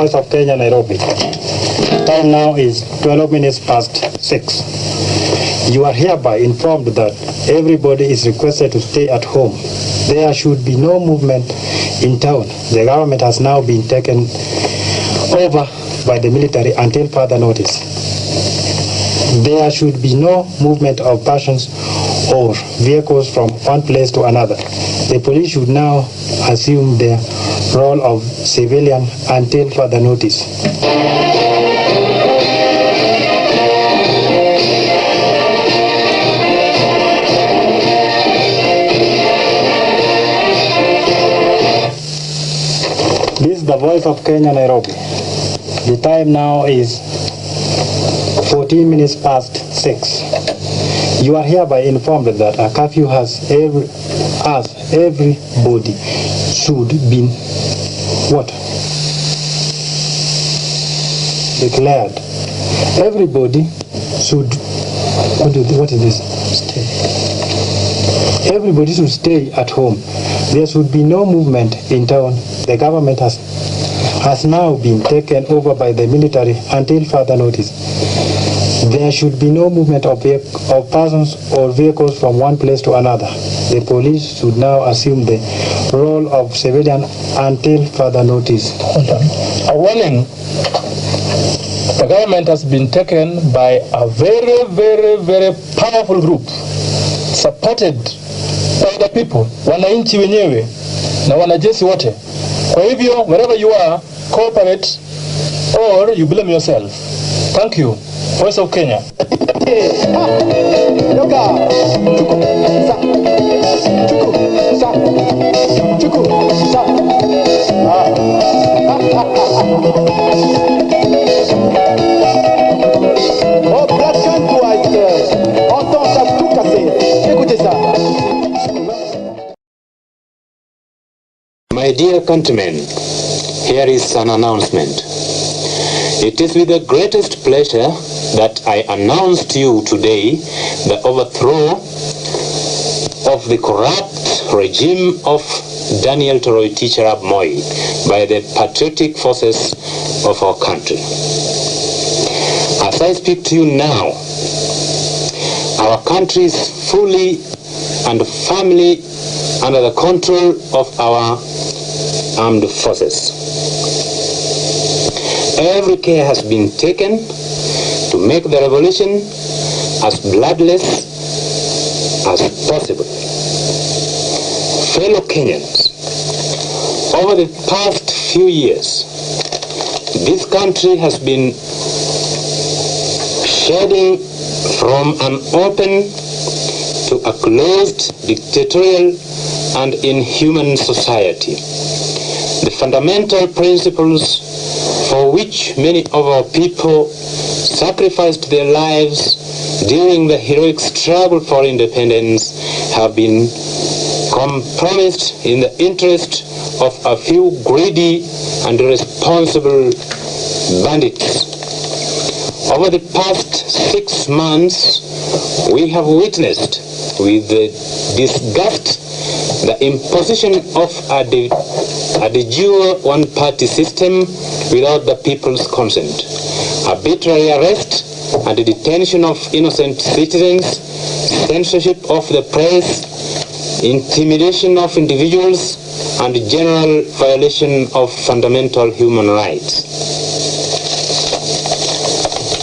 Voice of Kenya, Nairobi. Time now is 12 minutes past 6. You are hereby informed that everybody is requested to stay at home. There should be no movement in town. The government has now been taken over by the military until further notice. There should be no movement of persons or vehicles from one place to another. The police should now assume their role of civilian until further notice. This is the Voice of Kenya, Nairobi. The time now is 14 minutes past 6. You are hereby informed that a curfew has everybody should be declared. Everybody should Everybody should stay at home. There should be no movement in town. The government has now been taken over by the military until further notice. There should be no movement of persons or vehicles from one place to another. The police should now assume the role of civilian until further notice. A warning. The government has been taken by a very, very, very powerful group supported by the people, wananchi wenyewe na wanajeshi wote. Kwa hivyo, wherever you are, cooperate or you blame yourself. Thank you. Voice of Kenya. My dear countrymen, here is an announcement. It is with the greatest pleasure that I announce to you today the overthrow of the corrupt regime of Daniel Toroitich arap Moi by the patriotic forces of our country. As I speak to you now, our country is fully and firmly under the control of our armed forces. Every care has been taken to make the revolution as bloodless as possible. Fellow Kenyans, over the past few years, this country has been shedding from an open to a closed, dictatorial and inhuman society. The fundamental principles for which many of our people sacrificed their lives during the heroic struggle for independence have been compromised in the interest of a few greedy and irresponsible bandits. Over the past 6 months, we have witnessed with disgust the imposition of a de jure one-party system without the people's consent, arbitrary arrest and the detention of innocent citizens, censorship of the press, intimidation of individuals, and general violation of fundamental human rights.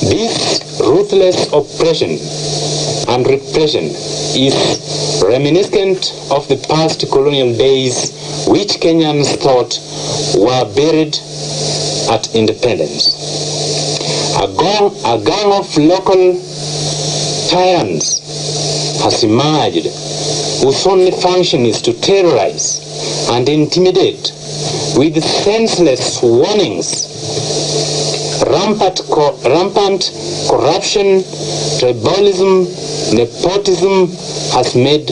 This ruthless oppression and repression is reminiscent of the past colonial days which Kenyans thought were buried at independence. A gang of local tyrants has emerged whose only function is to terrorize and intimidate with senseless warnings. Rampant corruption, tribalism, nepotism has made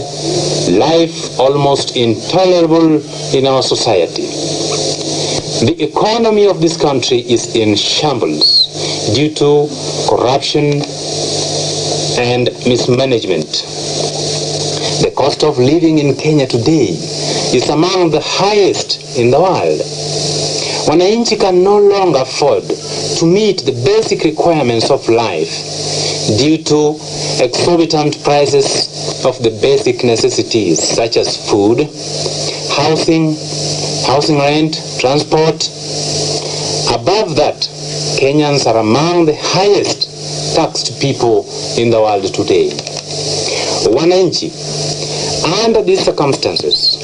life almost intolerable in our society. The economy of this country is in shambles due to corruption and mismanagement. The cost of living in Kenya today is among the highest in the world. Wananchi can no longer afford to meet the basic requirements of life due to exorbitant prices of the basic necessities such as food, housing rent, transport. Above that, Kenyans are among the highest taxed people in the world today. Wananchi, under these circumstances,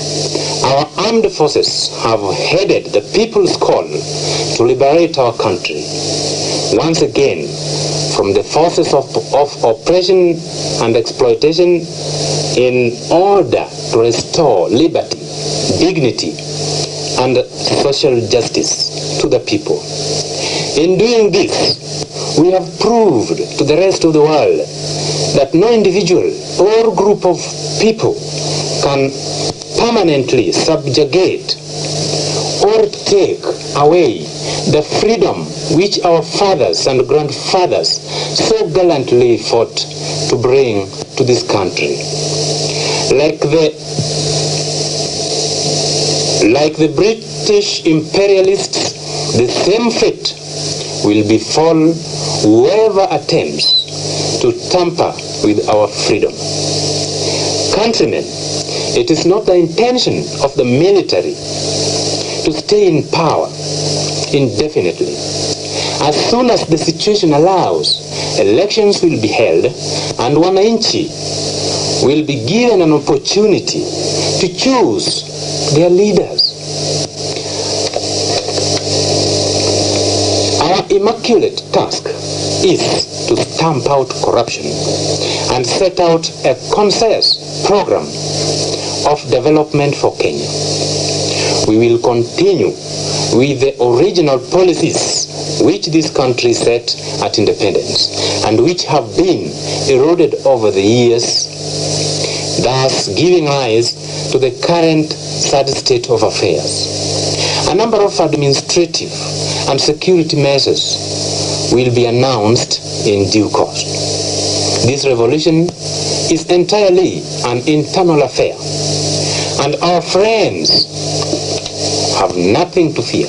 our armed forces have headed the people's call to liberate our country once again from the forces of oppression and exploitation in order to restore liberty, dignity, and social justice to the people. In doing this, we have proved to the rest of the world that no individual or group of people can permanently subjugate or take away the freedom which our fathers and grandfathers so gallantly fought to bring to this country. Like the British imperialists, the same fate will befall whoever attempts to tamper with our freedom. Countrymen, it is not the intention of the military to stay in power indefinitely. As soon as the situation allows, elections will be held and Wananchi will be given an opportunity to choose their leaders. Our immaculate task is to stamp out corruption and set out a concise program of development for Kenya. We will continue with the original policies which this country set at independence and which have been eroded over the years, thus giving rise to the current sad state of affairs. A number of administrative and security measures will be announced in due course. This revolution is entirely an internal affair, and our friends have nothing to fear.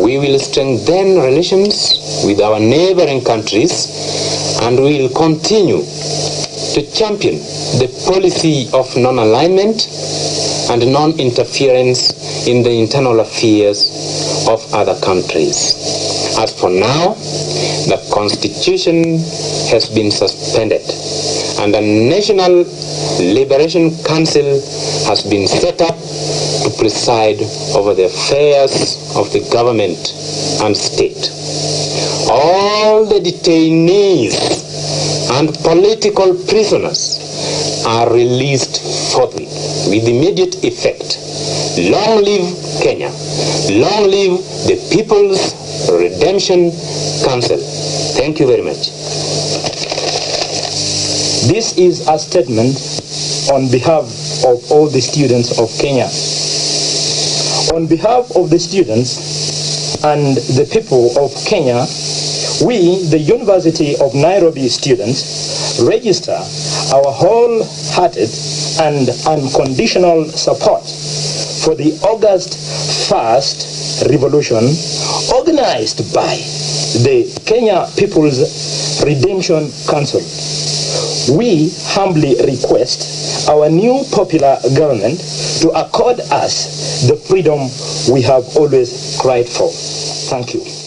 We will strengthen relations with our neighboring countries and we will continue to champion the policy of non-alignment and non-interference in the internal affairs of other countries. As for now, the Constitution has been suspended and a National Liberation Council has been set up to preside over the affairs of the government and state. All the detainees and political prisoners are released forthwith with immediate effect. Long live Kenya. Long live the People's Redemption Council. Thank you very much. This is a statement on behalf of all the students of Kenya. On behalf of the students and the people of Kenya, we, the University of Nairobi students, register our wholehearted and unconditional support for the August 1st revolution organized by the Kenya People's Redemption Council. We humbly request our new popular government to accord us the freedom we have always cried for. Thank you.